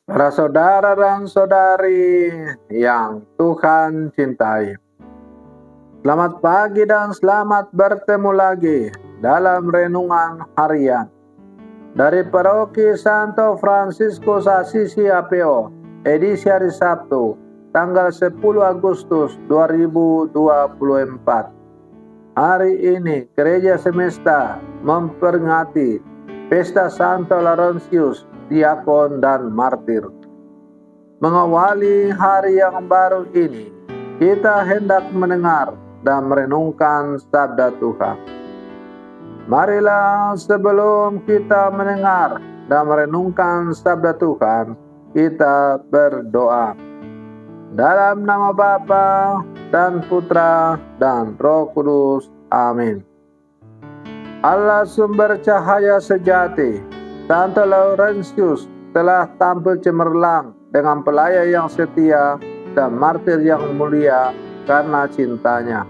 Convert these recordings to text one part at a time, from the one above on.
Para saudara dan saudari yang Tuhan cintai, selamat pagi dan selamat bertemu lagi dalam renungan harian dari Paroki Santo Fransiskus Assisi APO, edisi hari Sabtu, tanggal 10 Agustus 2024. Hari ini Gereja Semesta memperingati Pesta Santo Laurentius, Diakon dan Martir. Mengawali hari yang baru ini, kita hendak mendengar dan merenungkan sabda Tuhan. Marilah sebelum kita mendengar dan merenungkan sabda Tuhan, kita berdoa. Dalam nama Bapa dan Putra dan Roh Kudus. Amin. Allah sumber cahaya sejati, Santo Laurentius telah tampil cemerlang dengan pelayan yang setia dan martir yang mulia karena cintanya.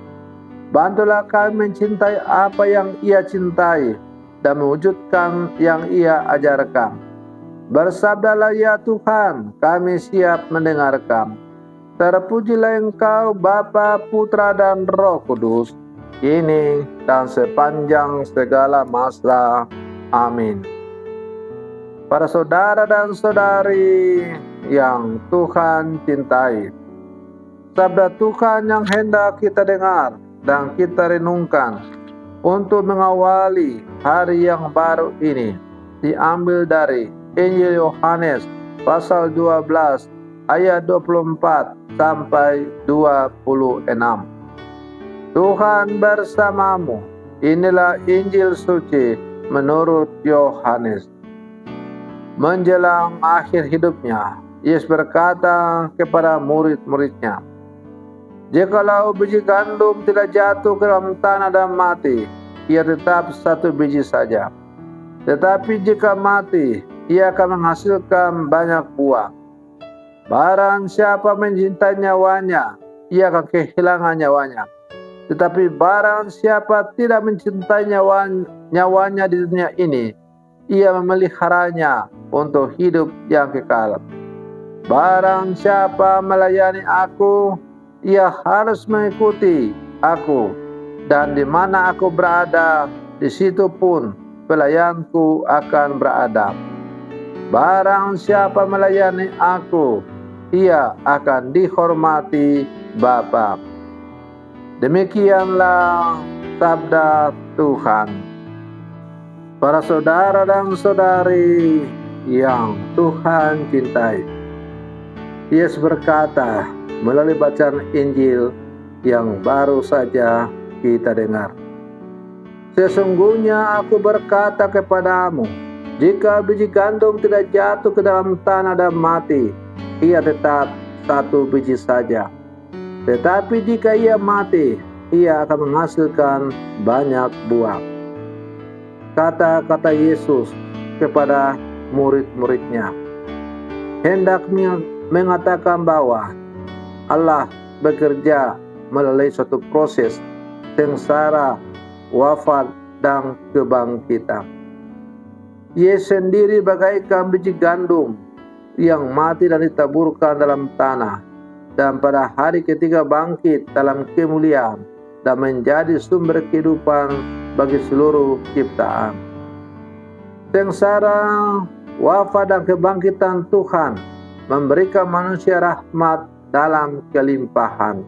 Bantulah kami mencintai apa yang ia cintai dan mewujudkan yang ia ajarkan. Bersabdalah ya Tuhan, kami siap mendengarkan. Terpujilah Engkau Bapa, Putra dan Roh Kudus, kini dan sepanjang segala masa. Amin. Para saudara dan saudari yang Tuhan cintai, sabda Tuhan yang hendak kita dengar dan kita renungkan untuk mengawali hari yang baru ini diambil dari Injil Yohanes pasal 12 ayat 24 sampai 26. Tuhan bersamamu. Inilah Injil suci menurut Yohanes. Menjelang akhir hidupnya, Yesus berkata kepada murid-muridnya, "Jikalau biji gandum tidak jatuh ke dalam tanah dan mati, ia tetap satu biji saja. Tetapi jika mati, ia akan menghasilkan banyak buah. Barang siapa mencintai nyawanya, ia akan kehilangan nyawanya. Tetapi barang siapa tidak mencintai nyawanya di dunia ini, ia memeliharanya untuk hidup yang kekal. Barang siapa melayani aku, ia harus mengikuti aku, dan di mana aku berada, di situ pun pelayanku akan berada. Barang siapa melayani aku, ia akan dihormati Bapa." Demikianlah sabda Tuhan. Para saudara dan saudari yang Tuhan cintai, Yesus berkata melalui bacaan Injil yang baru saja kita dengar, "Sesungguhnya aku berkata kepadamu, jika biji gandum tidak jatuh ke dalam tanah dan mati, ia tetap satu biji saja. Tetapi jika ia mati, ia akan menghasilkan banyak buah." Kata-kata Yesus kepada murid-muridnya hendak mengatakan bahwa Allah bekerja melalui suatu proses sengsara, wafat, dan kebangkitan. Yesus sendiri bagaikan biji gandum yang mati dan ditaburkan dalam tanah, dan pada hari ketiga bangkit dalam kemuliaan dan menjadi sumber kehidupan bagi seluruh ciptaan. Sengsara, wafat, dan kebangkitan Tuhan memberikan manusia rahmat dalam kelimpahan.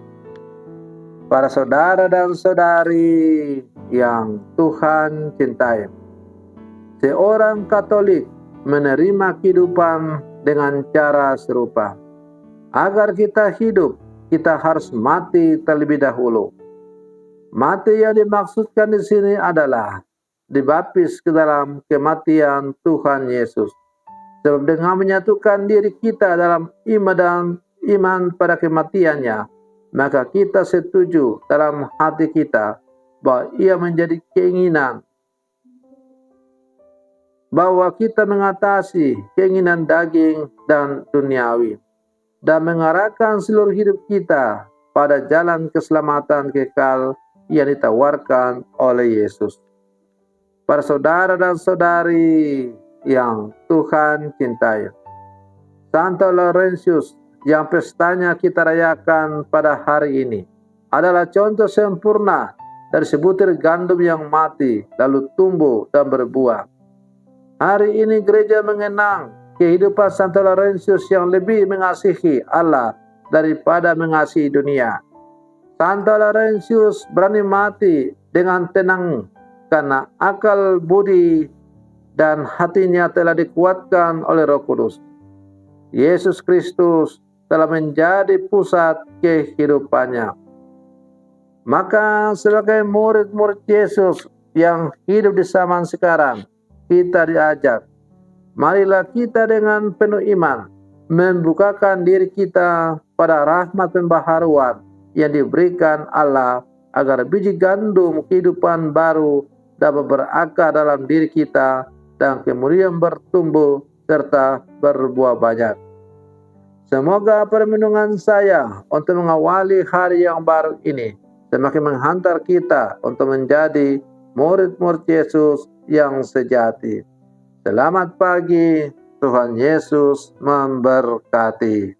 Para saudara dan saudari yang Tuhan cintai, seorang Katolik menerima kehidupan dengan cara serupa. Agar kita hidup, kita harus mati terlebih dahulu. Mati yang dimaksudkan di sini adalah dibaptis ke dalam kematian Tuhan Yesus. Sebab dengan menyatukan diri kita dalam iman pada kematiannya, maka kita setuju dalam hati kita bahwa ia menjadi keinginan, bahwa kita mengatasi keinginan daging dan duniawi, dan mengarahkan seluruh hidup kita pada jalan keselamatan kekal yang ditawarkan oleh Yesus. Para saudara dan saudari yang Tuhan cintai, Santo Laurentius yang pestanya kita rayakan pada hari ini adalah contoh sempurna dari sebutir gandum yang mati lalu tumbuh dan berbuah. Hari ini gereja mengenang kehidupan Santo Laurentius yang lebih mengasihi Allah daripada mengasihi dunia. Santo Laurentius berani mati dengan tenang karena akal budi dan hatinya telah dikuatkan oleh Roh Kudus. Yesus Kristus telah menjadi pusat kehidupannya. Maka sebagai murid-murid Yesus yang hidup di zaman sekarang, kita diajak, marilah kita dengan penuh iman membukakan diri kita pada rahmat pembaharuan yang diberikan Allah agar biji gandum kehidupan baru dapat berakar dalam diri kita dan kemudian bertumbuh serta berbuah banyak. Semoga permenungan saya untuk mengawali hari yang baru ini semakin menghantar kita untuk menjadi murid-murid Yesus yang sejati. Selamat pagi, Tuhan Yesus memberkati.